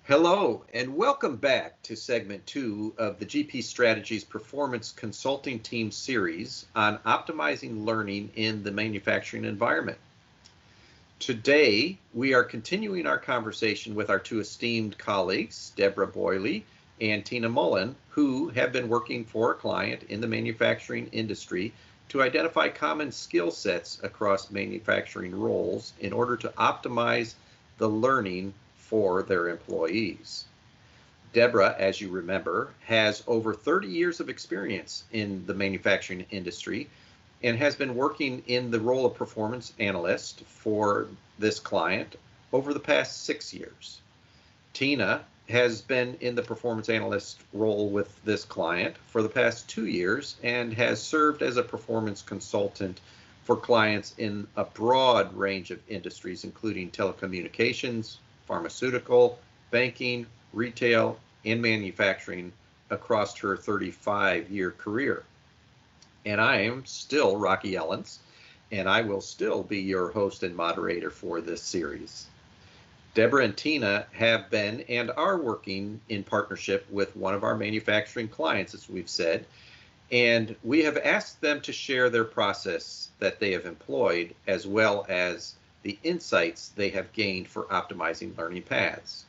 Hello, and welcome back to segment 2 of the GP Strategies Performance Consulting Team series on optimizing learning in the manufacturing environment. Today, we are continuing our conversation with our two esteemed colleagues, Deborah Boyle and Tina Mullen, who have been working for a client in the manufacturing industry to identify common skill sets across manufacturing roles in order to optimize the learning for their employees. Deborah, as you remember, has over 30 years of experience in the manufacturing industry and has been working in the role of performance analyst for this client over the past 6 years. Tina has been in the performance analyst role with this client for the past 2 years and has served as a performance consultant for clients in a broad range of industries, including telecommunications, pharmaceutical, banking, retail, and manufacturing across her 35-year career. And I am still Rocky Ellens, and I will still be your host and moderator for this series. Deborah and Tina have been and are working in partnership with one of our manufacturing clients, as we've said, and we have asked them to share their process that they have employed, as well as the insights they have gained for optimizing learning paths.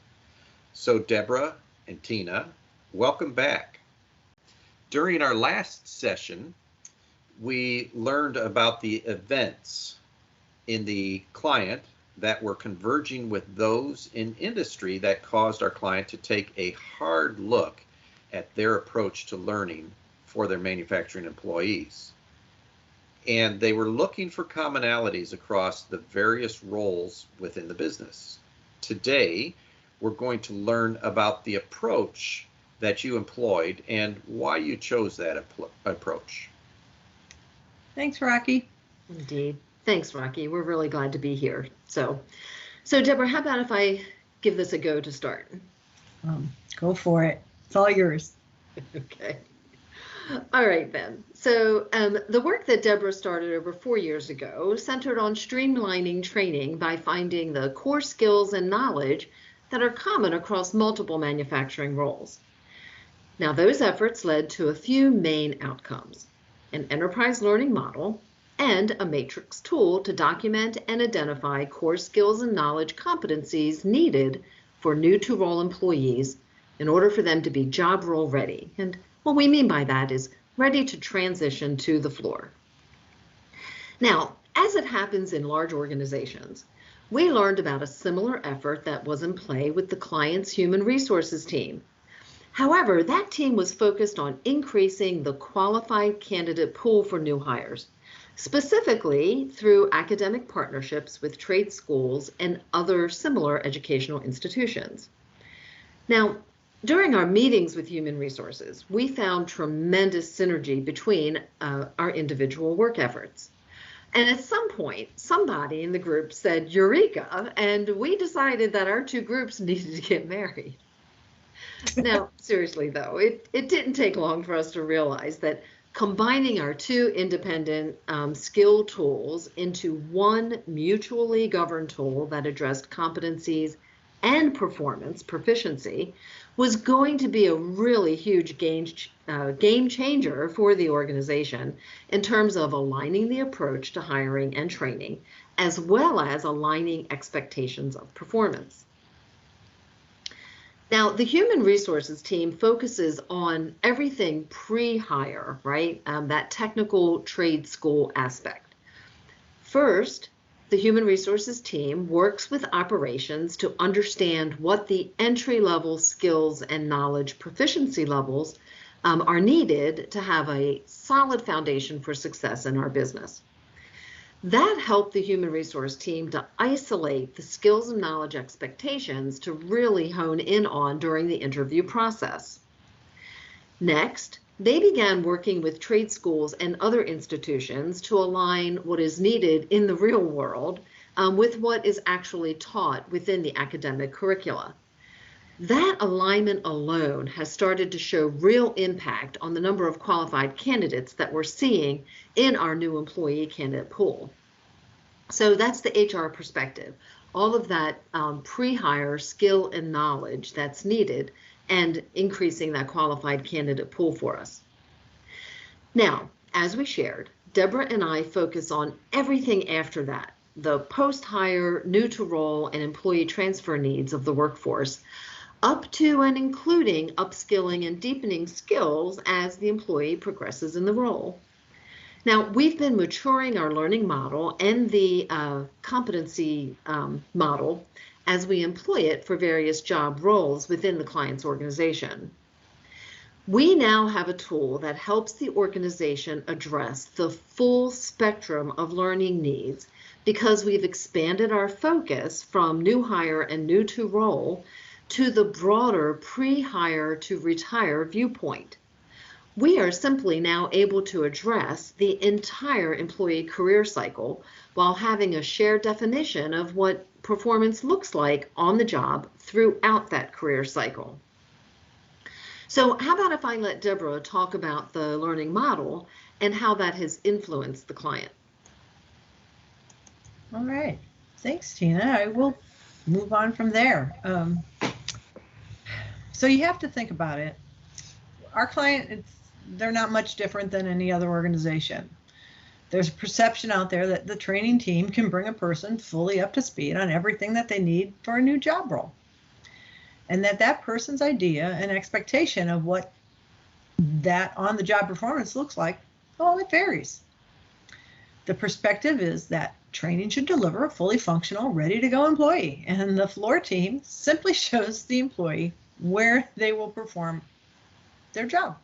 So Deborah and Tina, welcome back. During our last session, we learned about the events in the client that were converging with those in industry that caused our client to take a hard look at their approach to learning for their manufacturing employees. And they were looking for commonalities across the various roles within the business. Today, we're going to learn about the approach that you employed and why you chose that approach. Thanks, Rocky. Indeed. Thanks, Rocky. We're really glad to be here. So Deborah, how about if I give this a go to start? Go for it. It's all yours. Okay. All right, then. So the work that Deborah started over 4 years ago centered on streamlining training by finding the core skills and knowledge that are common across multiple manufacturing roles. Now, those efforts led to a few main outcomes: an enterprise learning model and a matrix tool to document and identify core skills and knowledge competencies needed for new-to-role employees in order for them to be job role ready. And what we mean by that is ready to transition to the floor. Now, as it happens in large organizations, we learned about a similar effort that was in play with the client's human resources team. However, that team was focused on increasing the qualified candidate pool for new hires, specifically through academic partnerships with trade schools and other similar educational institutions. Now, during our meetings with human resources, we found tremendous synergy between our individual work efforts. And at some point, somebody in the group said, "Eureka," and we decided that our two groups needed to get married. Now, seriously though, it didn't take long for us to realize that combining our two independent skill tools into one mutually governed tool that addressed competencies and performance proficiency was going to be a really huge game changer for the organization in terms of aligning the approach to hiring and training, as well as aligning expectations of performance. Now, the human resources team focuses on everything pre-hire, right? That technical trade school aspect. First, the human resources team works with operations to understand what the entry-level skills and knowledge proficiency levels are needed to have a solid foundation for success in our business. That helped the human resource team to isolate the skills and knowledge expectations to really hone in on during the interview process. Next, they began working with trade schools and other institutions to align what is needed in the real world with what is actually taught within the academic curricula. That alignment alone has started to show real impact on the number of qualified candidates that we're seeing in our new employee candidate pool. So that's the HR perspective. all of that pre-hire skill and knowledge that's needed, and increasing that qualified candidate pool for us. Now, as we shared, Deborah and I focus on everything after that, the post-hire, new to role, and employee transfer needs of the workforce, up to and including upskilling and deepening skills as the employee progresses in the role. Now, we've been maturing our learning model and the competency model as we employ it for various job roles within the client's organization. We now have a tool that helps the organization address the full spectrum of learning needs because we've expanded our focus from new hire and new to role to the broader pre-hire to retire viewpoint. We are simply now able to address the entire employee career cycle while having a shared definition of what performance looks like on the job throughout that career cycle. So how about if I let Deborah talk about the learning model and how that has influenced the client? All right. Thanks, Tina. I will move on from there. So you have to think about it. Our client, they're not much different than any other organization. There's a perception out there that the training team can bring a person fully up to speed on everything that they need for a new job role. And that person's idea and expectation of what that on-the-job performance looks like, well, it varies. The perspective is that training should deliver a fully functional, ready-to-go employee, and the floor team simply shows the employee where they will perform their job.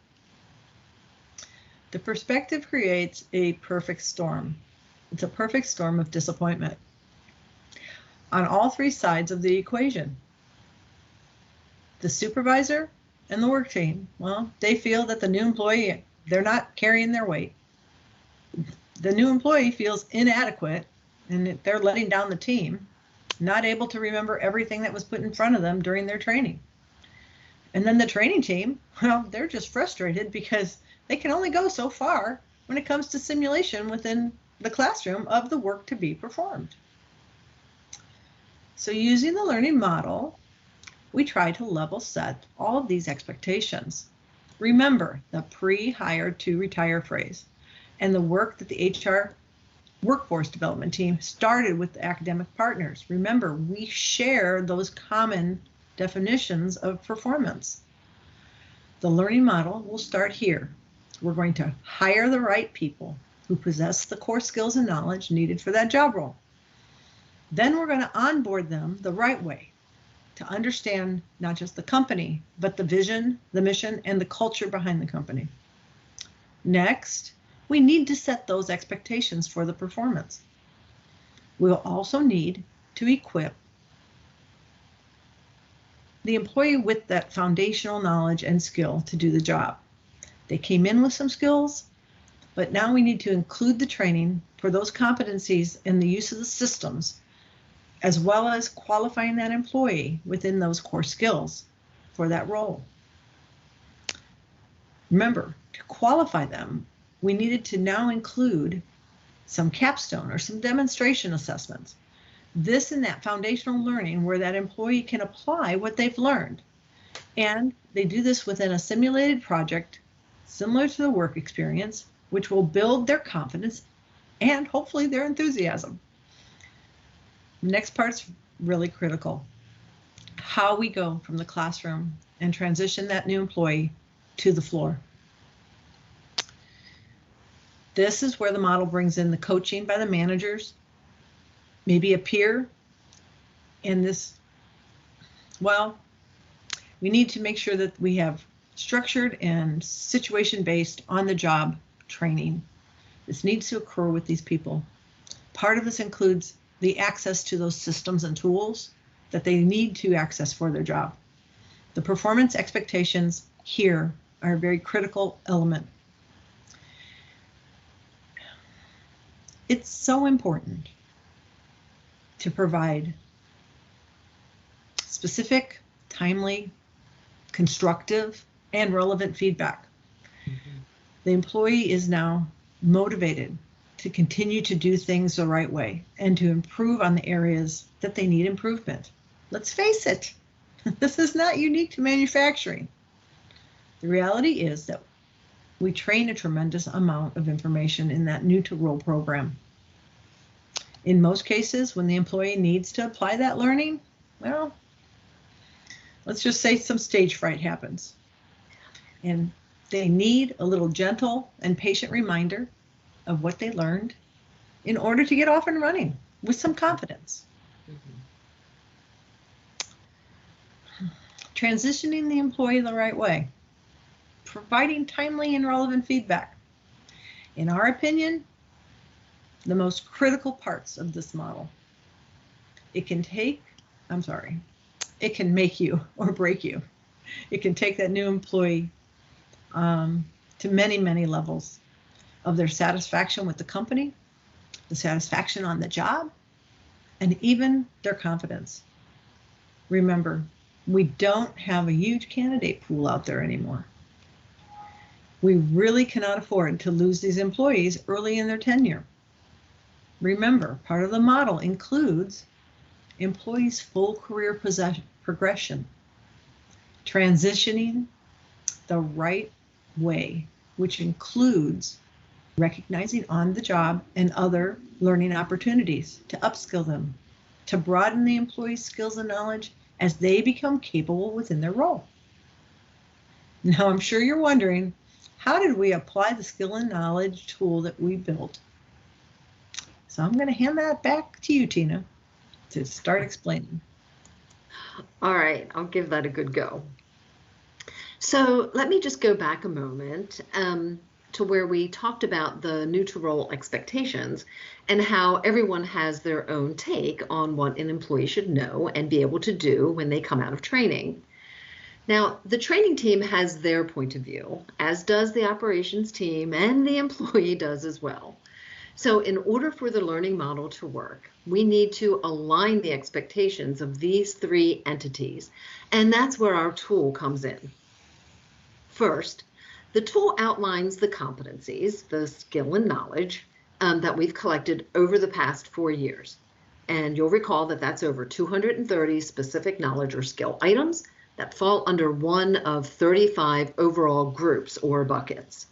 The perspective creates a perfect storm. It's a perfect storm of disappointment on all three sides of the equation. The supervisor and the work team, well, they feel that the new employee, they're not carrying their weight. The new employee feels inadequate and they're letting down the team, not able to remember everything that was put in front of them during their training. And then the training team, well, they're just frustrated because they can only go so far when it comes to simulation within the classroom of the work to be performed. So using the learning model, we try to level set all of these expectations. Remember the pre-hire to retire phrase and the work that the HR workforce development team started with the academic partners. Remember, we share those common definitions of performance. The learning model will start here. We're going to hire the right people who possess the core skills and knowledge needed for that job role. Then we're going to onboard them the right way to understand not just the company, but the vision, the mission, and the culture behind the company. Next, we need to set those expectations for the performance. We'll also need to equip the employee with that foundational knowledge and skill to do the job. They came in with some skills, but now we need to include the training for those competencies and the use of the systems, as well as qualifying that employee within those core skills for that role. Remember, to qualify them, we needed to now include some capstone or some demonstration assessments. This and that foundational learning where that employee can apply what they've learned. And they do this within a simulated project similar to the work experience, which will build their confidence and hopefully their enthusiasm. The next part's really critical. How we go from the classroom and transition that new employee to the floor. This is where the model brings in the coaching by the managers, maybe a peer. And this, well, we need to make sure that we have structured and situation-based on-the-job training. This needs to occur with these people. Part of this includes the access to those systems and tools that they need to access for their job. The performance expectations here are a very critical element. It's so important to provide specific, timely, constructive, and relevant feedback. The employee is now motivated to continue to do things the right way and to improve on the areas that they need improvement. Let's face it, this is not unique to manufacturing. The reality is that we train a tremendous amount of information in that new to role program. In most cases, when the employee needs to apply that learning, well, let's just say some stage fright happens. And they need a little gentle and patient reminder of what they learned in order to get off and running with some confidence. Transitioning the employee the right way, providing timely and relevant feedback. In our opinion, the most critical parts of this model. It can make you or break you. It can take that new employee to many, many levels of their satisfaction with the company, the satisfaction on the job, and even their confidence. Remember, we don't have a huge candidate pool out there anymore. We really cannot afford to lose these employees early in their tenure. Remember, part of the model includes employees' full career progression, transitioning the right way, which includes recognizing on the job and other learning opportunities to upskill them, to broaden the employee's skills and knowledge as they become capable within their role. Now, I'm sure you're wondering, how did we apply the skill and knowledge tool that we built? So I'm going to hand that back to you, Tina, to start explaining. All right, I'll give that a good go. So let me just go back a moment to where we talked about the new to role expectations and how everyone has their own take on what an employee should know and be able to do when they come out of training. Now, the training team has their point of view, as does the operations team, and the employee does as well. So in order for the learning model to work, we need to align the expectations of these three entities, and that's where our tool comes in. First, the tool outlines the competencies, the skill and knowledge that we've collected over the past 4 years. And you'll recall that that's over 230 specific knowledge or skill items that fall under one of 35 overall groups or buckets.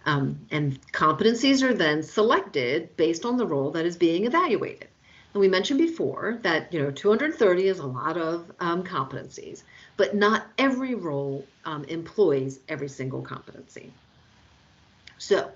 And competencies are then selected based on the role that is being evaluated. And we mentioned before that 230 is a lot of competencies, but not every role employs every single competency. So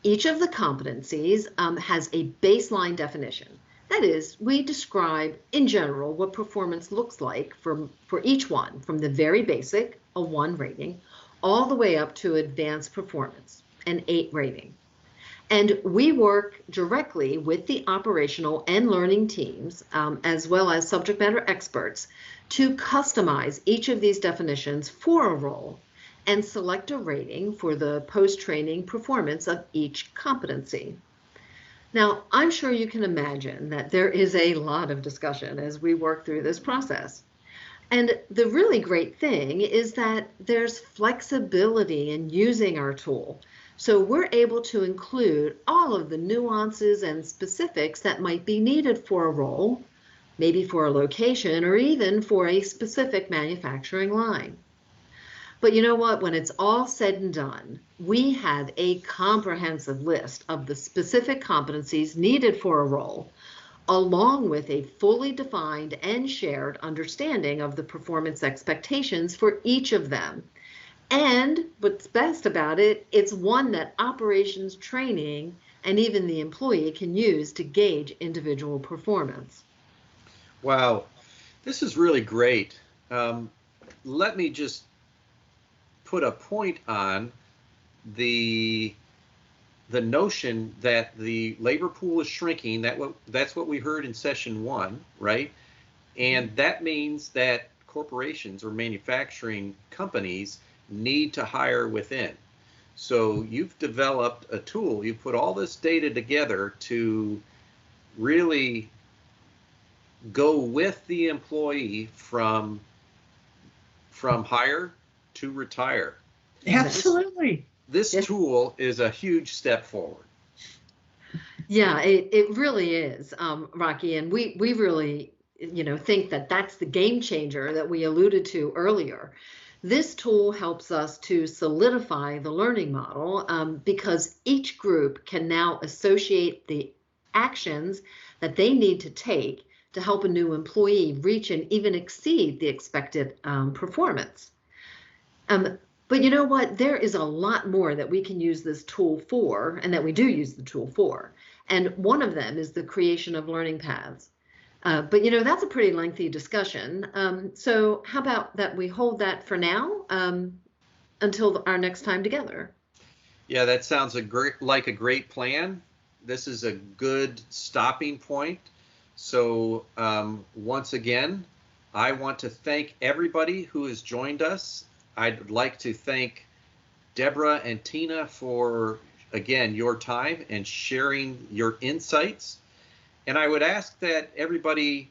each of the competencies has a baseline definition. That is, we describe in general what performance looks like for each one, from the very basic, a 1 rating, all the way up to advanced performance, an 8 rating. And we work directly with the operational and learning teams, as well as subject matter experts, to customize each of these definitions for a role and select a rating for the post-training performance of each competency. Now, I'm sure you can imagine that there is a lot of discussion as we work through this process. And the really great thing is that there's flexibility in using our tool. So we're able to include all of the nuances and specifics that might be needed for a role, maybe for a location, or even for a specific manufacturing line. But you know what? When it's all said and done, we have a comprehensive list of the specific competencies needed for a role, along with a fully defined and shared understanding of the performance expectations for each of them. And what's best about it, it's one that operations training and even the employee can use to gauge individual performance. Wow, this is really great. Let me just put a point on the notion that the labor pool is shrinking. That's what we heard in session 1, right? And that means that corporations or manufacturing companies need to hire within. So you've developed a tool, you put all this data together to really go with the employee from hire to retire. Absolutely. This tool is a huge step forward. Yeah, it really is, Rocky, and we really, think that that's the game changer that we alluded to earlier. This tool helps us to solidify the learning model because each group can now associate the actions that they need to take to help a new employee reach and even exceed the expected performance. But you know what? There is a lot more that we can use this tool for, and that we do use the tool for. And one of them is the creation of learning paths. But that's a pretty lengthy discussion. So how about that we hold that for now until our next time together? Yeah, that sounds like a great plan. This is a good stopping point. So once again, I want to thank everybody who has joined us. I'd like to thank Deborah and Tina for, again, your time and sharing your insights. And I would ask that everybody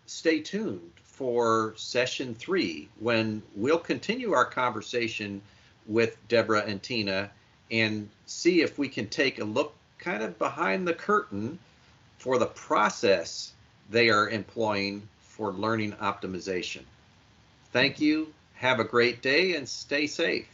stay tuned for session 3, when we'll continue our conversation with Deborah and Tina and see if we can take a look kind of behind the curtain for the process they are employing for learning optimization. Thank you. Have a great day and stay safe.